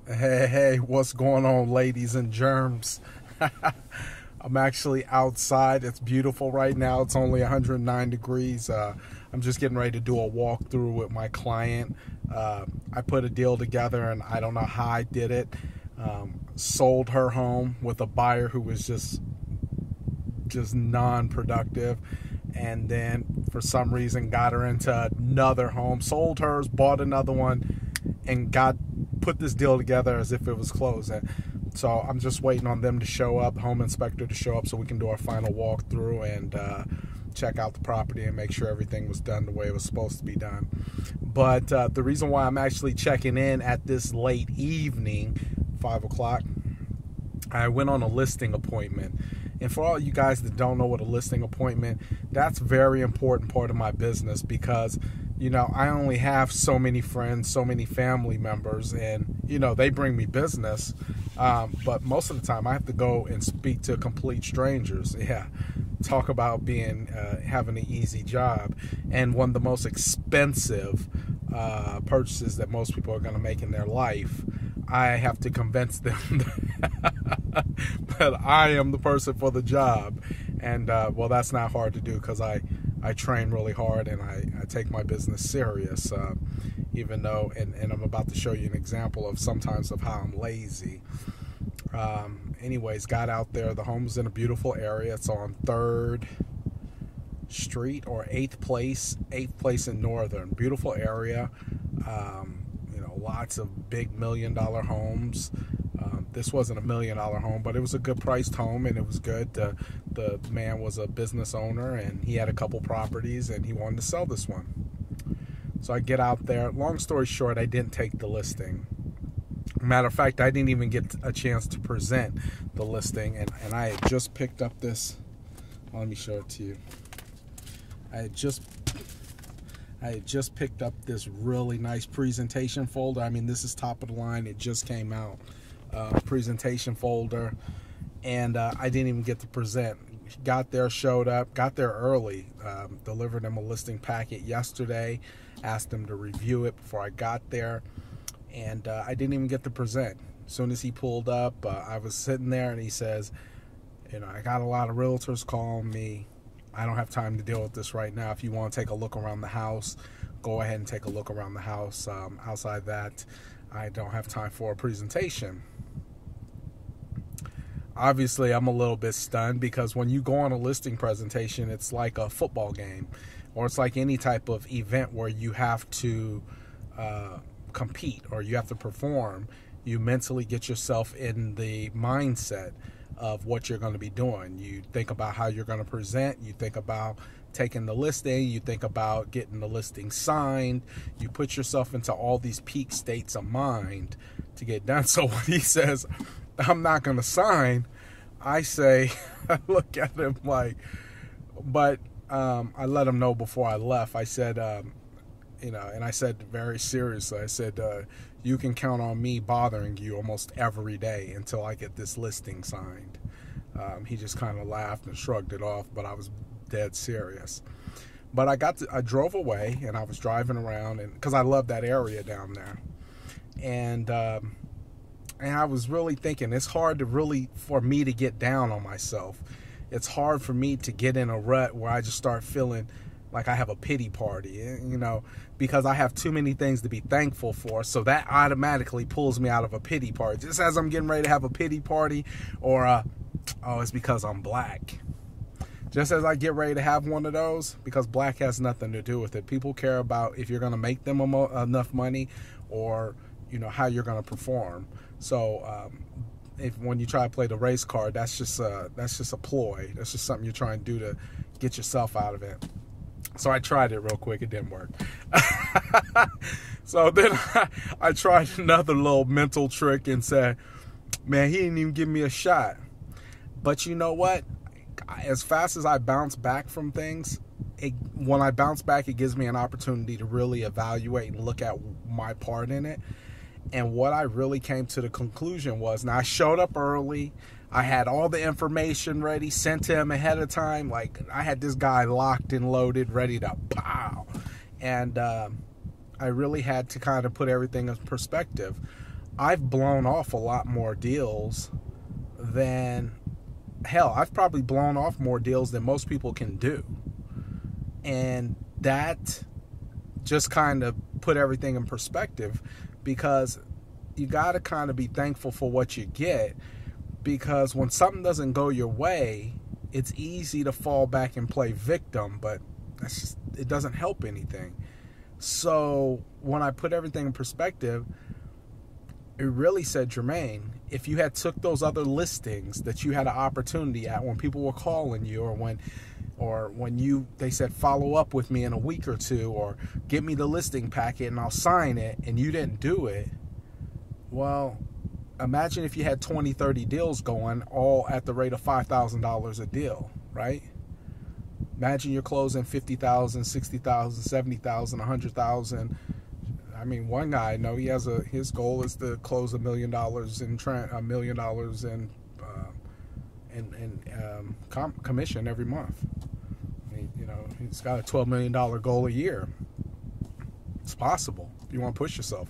Hey, what's going on, ladies and germs? I'm actually outside. It's beautiful right now. It's only 109 degrees. I'm just getting ready to do a walkthrough with my client. I put a deal together, and I don't know how I did it. Sold her home with a buyer who was just non-productive, and then for some reason got her into another home, sold hers, bought another one, and put this deal together as if it was closing. So I'm just waiting on them to show up, home inspector to show up, so we can do our final walkthrough and check out the property and make sure everything was done the way it was supposed to be done. But the reason why I'm actually checking in at this late evening, 5 o'clock, I went on a listing appointment. And for all you guys that don't know what a listing appointment, that's a very important part of my business because, you know, I only have so many friends, so many family members, and, you know, they bring me business. But most of the time I have to go and speak to complete strangers. Yeah. Talk about having an easy job. And one of the most expensive purchases that most people are going to make in their life, I have to convince them that I am the person for the job. And well, that's not hard to do because I train really hard and I take my business serious, even though, and I'm about to show you an example of sometimes of how I'm lazy. Anyways, got out there. The home's in a beautiful area. It's on 3rd Street or 8th place in Northern. Beautiful area. You know, lots of big $1 million homes. This wasn't a $1 million home, but it was a good priced home, and it was good. The man was a business owner, and he had a couple properties, and he wanted to sell this one. So I get out there. Long story short, I didn't take the listing. Matter of fact, I didn't even get a chance to present the listing, and I had just picked up this. Let me show it to you. I had just picked up this really nice presentation folder. I mean, this is top of the line. It just came out. Presentation folder, and I didn't even get to present. Got there, showed up, got there early, delivered him a listing packet yesterday, asked him to review it before I got there, and I didn't even get to present. As soon as he pulled up, I was sitting there, and he says, you know, I got a lot of realtors calling me. I don't have time to deal with this right now. If you want to take a look around the house, go ahead and take a look around the house. Outside that, I don't have time for a presentation. Obviously, I'm a little bit stunned because when you go on a listing presentation, it's like a football game, or it's like any type of event where you have to compete or you have to perform. You mentally get yourself in the mindset of what you're going to be doing. You think about how you're going to present. You think about taking the listing. You think about getting the listing signed. You put yourself into all these peak states of mind to get done. So when he says, I'm not going to sign, I say, I look at him like, but I let him know before I left. I said, you know, and I said very seriously, I said, you can count on me bothering you almost every day until I get this listing signed. He just kind of laughed and shrugged it off, but I was dead serious. But I drove away, and I was driving around, and because I love that area down there, and I was really thinking it's hard for me to get down on myself. It's hard for me to get in a rut where I just start feeling like I have a pity party, you know, because I have too many things to be thankful for. So that automatically pulls me out of a pity party. Just as I'm getting ready to have a pity party, or oh, it's because I'm black. Just as I get ready to have one of those, because black has nothing to do with it. People care about if you're going to make them enough money, or, you know, how you're going to perform. So when you try to play the race card, that's just a ploy. That's just something you're trying to do to get yourself out of it. So I tried it real quick. It didn't work. So then I tried another little mental trick and said, man, he didn't even give me a shot. But you know what? As fast as I bounce back from things, when I bounce back, it gives me an opportunity to really evaluate and look at my part in it. And what I really came to the conclusion was, now I showed up early. I had all the information ready, sent to him ahead of time. Like, I had this guy locked and loaded, ready to pow. And I really had to kind of put everything in perspective. I've blown off a lot more deals than, hell, I've probably blown off more deals than most people can do. And that just kind of put everything in perspective, because you got to kind of be thankful for what you get, because when something doesn't go your way, it's easy to fall back and play victim, but that's just, it doesn't help anything. So when I put everything in perspective, it really said, Jermaine, if you had took those other listings that you had an opportunity at when people were calling you, or when they said follow up with me in a week or two, or get me the listing packet and I'll sign it, and you didn't do it, well, imagine if you had 20, 30 deals going, all at the rate of $5,000 a deal, right? Imagine you're closing 50,000, 60,000, 70,000, 100,000. I mean, one guy I know, his goal is to close $1 million in commission every month. He's got a $12 million goal a year. It's possible if you want to push yourself.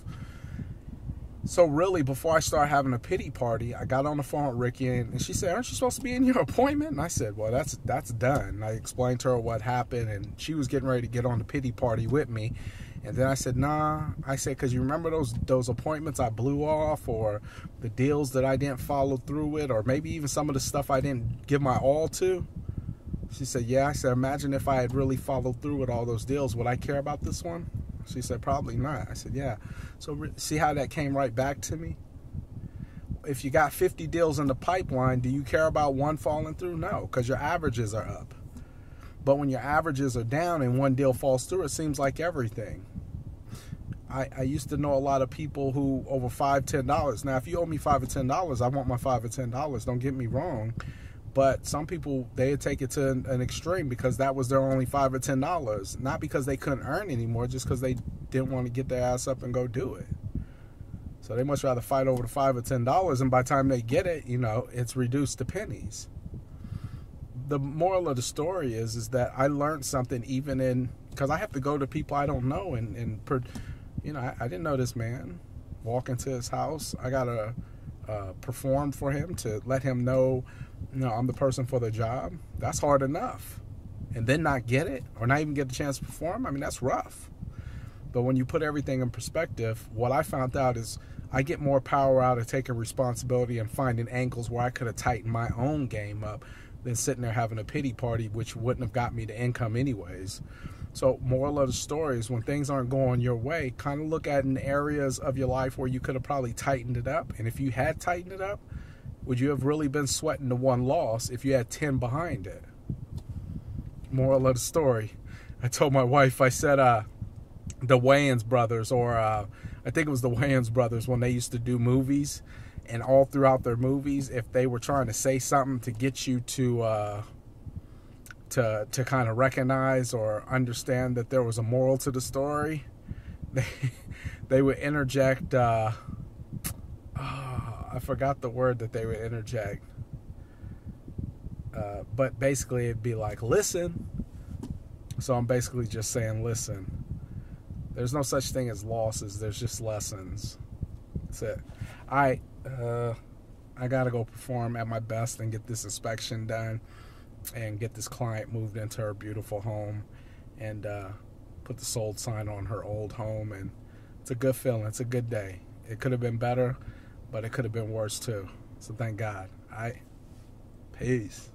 So really, before I started having a pity party, I got on the phone with Ricky, and she said, aren't you supposed to be in your appointment? And I said, well, that's done. I explained to her what happened, and she was getting ready to get on the pity party with me. And then I said, nah. I said, because you remember those appointments I blew off, or the deals that I didn't follow through with, or maybe even some of the stuff I didn't give my all to? She said, yeah. I said, imagine if I had really followed through with all those deals. Would I care about this one? She said, probably not. I said, yeah. So see how that came right back to me? If you got 50 deals in the pipeline, do you care about one falling through? No, because your averages are up. But when your averages are down and one deal falls through, it seems like everything. I used to know a lot of people who over $5, $10. Now, if you owe me $5 or $10, I want my $5 or $10. Don't get me wrong. But some people, they take it to an extreme because that was their only $5 or $10. Not because they couldn't earn anymore, just because they didn't want to get their ass up and go do it. So they much rather fight over the $5 or $10, and by the time they get it, it's reduced to pennies. The moral of the story is that I learned something because I have to go to people I don't know, I didn't know this man. Walk into his house, I gotta perform for him to let him know, I'm the person for the job. That's hard enough. And then not get it, or not even get the chance to perform, that's rough. But when you put everything in perspective, what I found out is I get more power out of taking responsibility and finding angles where I could have tightened my own game up than sitting there having a pity party, which wouldn't have got me the income anyways. So moral of the story is, when things aren't going your way, kind of look at in areas of your life where you could have probably tightened it up. And if you had tightened it up, would you have really been sweating the one loss if you had 10 behind it? Moral of the story. I told my wife, I said, the Wayans brothers, or I think it was the Wayans brothers, when they used to do movies, and all throughout their movies, if they were trying to say something to get you to kind of recognize or understand that there was a moral to the story, they would interject, I forgot the word that they would interject, but basically it'd be like, listen. So I'm basically just saying, listen. There's no such thing as losses. There's just lessons. That's it. I got to go perform at my best and get this inspection done and get this client moved into her beautiful home and put the sold sign on her old home. And it's a good feeling. It's a good day. It could have been better, but it could have been worse too. So thank God. All right. Peace.